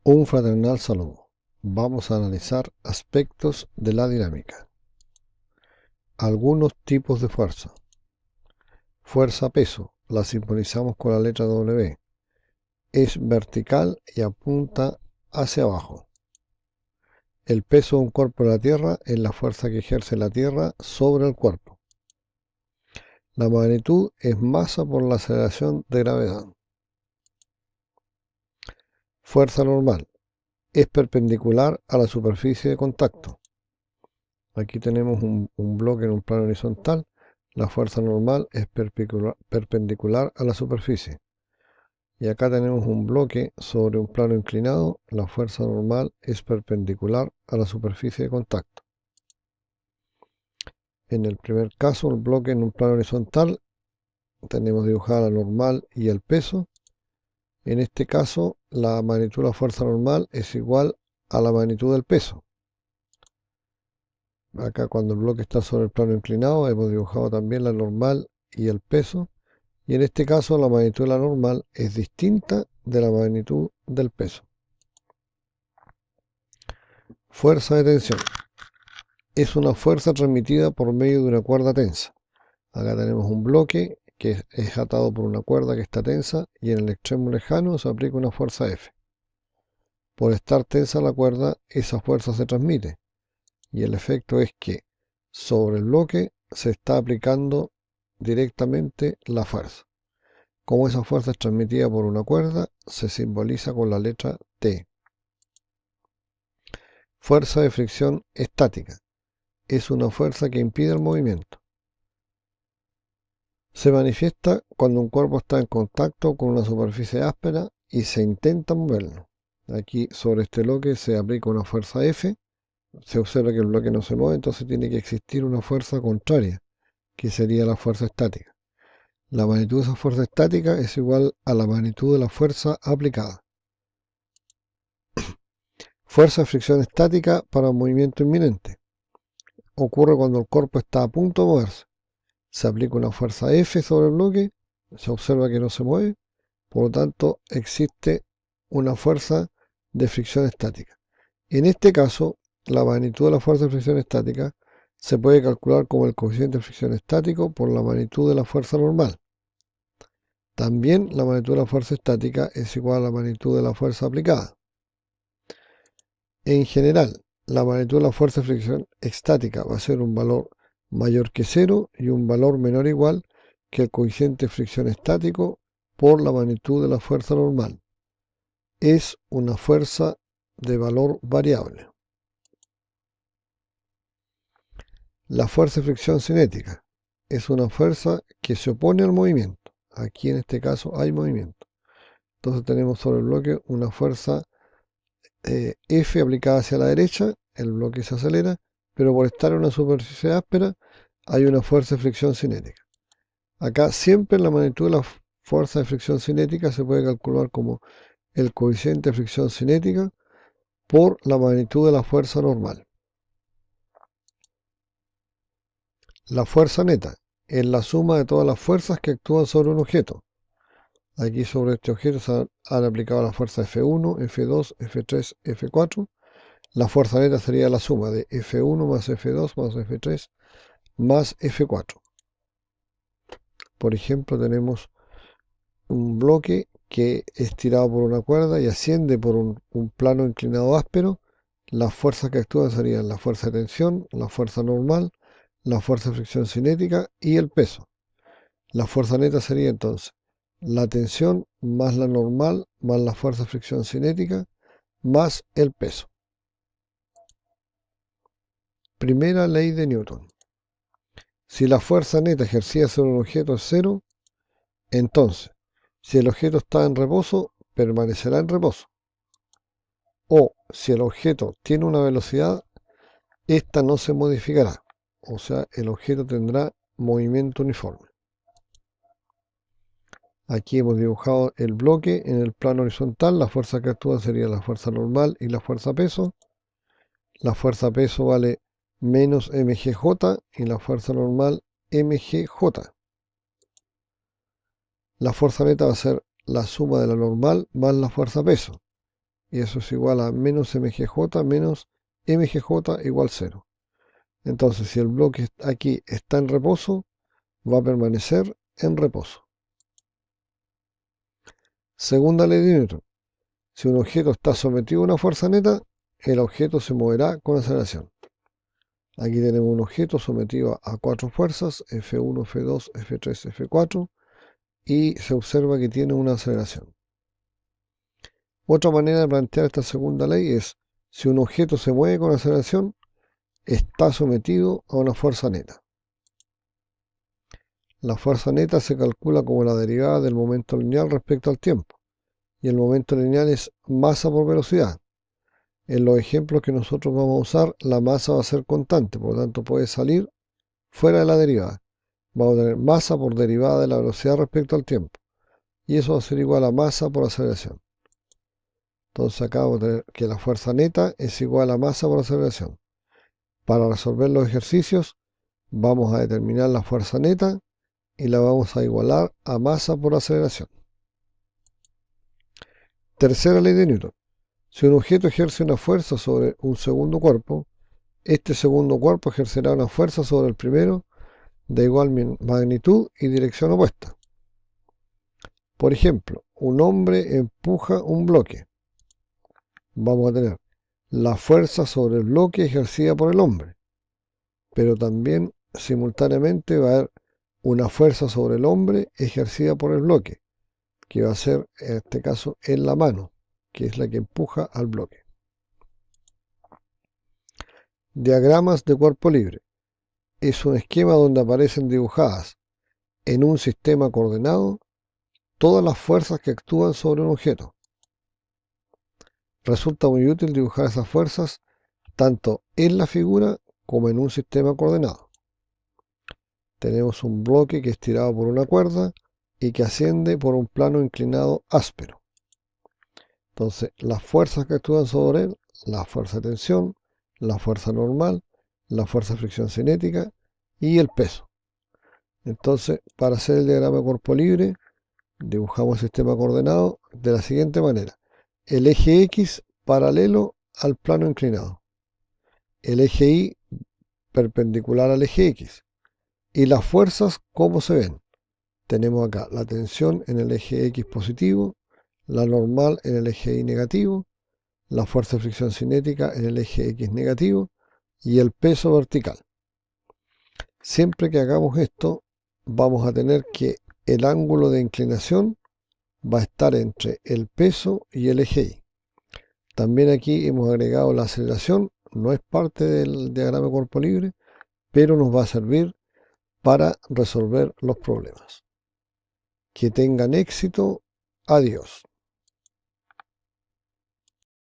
Un fraternal saludo. Vamos a analizar aspectos de la dinámica. Algunos tipos de fuerza. Fuerza-peso, la simbolizamos con la letra W. Es vertical y apunta hacia abajo. El peso de un cuerpo en la Tierra es la fuerza que ejerce la Tierra sobre el cuerpo. La magnitud es masa por la aceleración de gravedad. Fuerza normal. Es perpendicular a la superficie de contacto. Aquí tenemos un bloque en un plano horizontal. La fuerza normal es perpendicular a la superficie. Y acá tenemos un bloque sobre un plano inclinado. La fuerza normal es perpendicular a la superficie de contacto. En el primer caso, el bloque en un plano horizontal, tenemos dibujada la normal y el peso. En este caso, la magnitud de la fuerza normal es igual a la magnitud del peso. Acá cuando el bloque está sobre el plano inclinado, hemos dibujado también la normal y el peso. Y en este caso la magnitud de la normal es distinta de la magnitud del peso. Fuerza de tensión. Es una fuerza transmitida por medio de una cuerda tensa. Acá tenemos un bloque que es atado por una cuerda que está tensa y en el extremo lejano se aplica una fuerza F. Por estar tensa la cuerda, esa fuerza se transmite. Y el efecto es que sobre el bloque se está aplicando directamente la fuerza. Como esa fuerza es transmitida por una cuerda, se simboliza con la letra T. Fuerza de fricción estática. Es una fuerza que impide el movimiento. Se manifiesta cuando un cuerpo está en contacto con una superficie áspera y se intenta moverlo. Aquí sobre este bloque se aplica una fuerza F. Se observa que el bloque no se mueve, entonces tiene que existir una fuerza contraria, que sería la fuerza estática. La magnitud de esa fuerza estática es igual a la magnitud de la fuerza aplicada. Fuerza de fricción estática para un movimiento inminente. Ocurre cuando el cuerpo está a punto de moverse. Se aplica una fuerza F sobre el bloque, se observa que no se mueve, por lo tanto existe una fuerza de fricción estática. En este caso, la magnitud de la fuerza de fricción estática se puede calcular como el coeficiente de fricción estático por la magnitud de la fuerza normal. También la magnitud de la fuerza estática es igual a la magnitud de la fuerza aplicada. En general, la magnitud de la fuerza de fricción estática va a ser un valor mayor que 0 y un valor menor o igual que el coeficiente de fricción estático por la magnitud de la fuerza normal. Es una fuerza de valor variable. La fuerza de fricción cinética es una fuerza que se opone al movimiento. Aquí en este caso hay movimiento. Entonces tenemos sobre el bloque una fuerza F aplicada hacia la derecha, el bloque se acelera, pero por estar en una superficie áspera hay una fuerza de fricción cinética. Acá siempre la magnitud de la fuerza de fricción cinética se puede calcular como el coeficiente de fricción cinética por la magnitud de la fuerza normal. La fuerza neta es la suma de todas las fuerzas que actúan sobre un objeto. Aquí sobre este objeto se han aplicado la fuerza F1, F2, F3, F4. La fuerza neta sería la suma de F1 más F2 más F3 más F4. Por ejemplo, tenemos un bloque que es tirado por una cuerda y asciende por un plano inclinado áspero. Las fuerzas que actúan serían la fuerza de tensión, la fuerza normal, la fuerza de fricción cinética y el peso. La fuerza neta sería entonces la tensión más la normal más la fuerza de fricción cinética más el peso. Primera ley de Newton. Si la fuerza neta ejercida sobre un objeto es cero, entonces, si el objeto está en reposo, permanecerá en reposo. O si el objeto tiene una velocidad, esta no se modificará. O sea, el objeto tendrá movimiento uniforme. Aquí hemos dibujado el bloque en el plano horizontal. La fuerza que actúa sería la fuerza normal y la fuerza peso. La fuerza peso vale menos mgj y la fuerza normal mgj. La fuerza neta va a ser la suma de la normal más la fuerza peso. y eso es igual a menos mgj menos mgj igual 0. Entonces, si el bloque aquí está en reposo, va a permanecer en reposo. Segunda ley de Newton. Si un objeto está sometido a una fuerza neta, el objeto se moverá con aceleración. Aquí tenemos un objeto sometido a 4 fuerzas, F1, F2, F3, F4, y se observa que tiene una aceleración. Otra manera de plantear esta segunda ley es, si un objeto se mueve con aceleración, está sometido a una fuerza neta. La fuerza neta se calcula como la derivada del momento lineal respecto al tiempo, y el momento lineal es masa por velocidad. En los ejemplos que nosotros vamos a usar, la masa va a ser constante, por lo tanto puede salir fuera de la derivada. Vamos a tener masa por derivada de la velocidad respecto al tiempo, y eso va a ser igual a masa por aceleración. Entonces acá vamos a tener que la fuerza neta es igual a masa por aceleración. Para resolver los ejercicios, vamos a determinar la fuerza neta y la vamos a igualar a masa por aceleración. Tercera ley de Newton. Si un objeto ejerce una fuerza sobre un segundo cuerpo, este segundo cuerpo ejercerá una fuerza sobre el primero de igual magnitud y dirección opuesta. Por ejemplo, un hombre empuja un bloque. Vamos a tener la fuerza sobre el bloque ejercida por el hombre, pero también simultáneamente va a haber una fuerza sobre el hombre ejercida por el bloque, que va a ser en este caso en la mano, que es la que empuja al bloque. Diagramas de cuerpo libre. Es un esquema donde aparecen dibujadas en un sistema coordenado todas las fuerzas que actúan sobre un objeto. Resulta muy útil dibujar esas fuerzas tanto en la figura como en un sistema coordenado. Tenemos un bloque que es tirado por una cuerda y que asciende por un plano inclinado áspero. Entonces, las fuerzas que actúan sobre él, la fuerza de tensión, la fuerza normal, la fuerza de fricción cinética y el peso. Entonces, para hacer el diagrama de cuerpo libre, dibujamos el sistema coordenado de la siguiente manera. El eje X paralelo al plano inclinado. El eje Y perpendicular al eje X. Y las fuerzas, ¿cómo se ven? Tenemos acá la tensión en el eje X positivo, la normal en el eje Y negativo, la fuerza de fricción cinética en el eje X negativo y el peso vertical. Siempre que hagamos esto, vamos a tener que el ángulo de inclinación va a estar entre el peso y el eje Y. También aquí hemos agregado la aceleración, no es parte del diagrama de cuerpo libre, pero nos va a servir para resolver los problemas. Que tengan éxito. Adiós.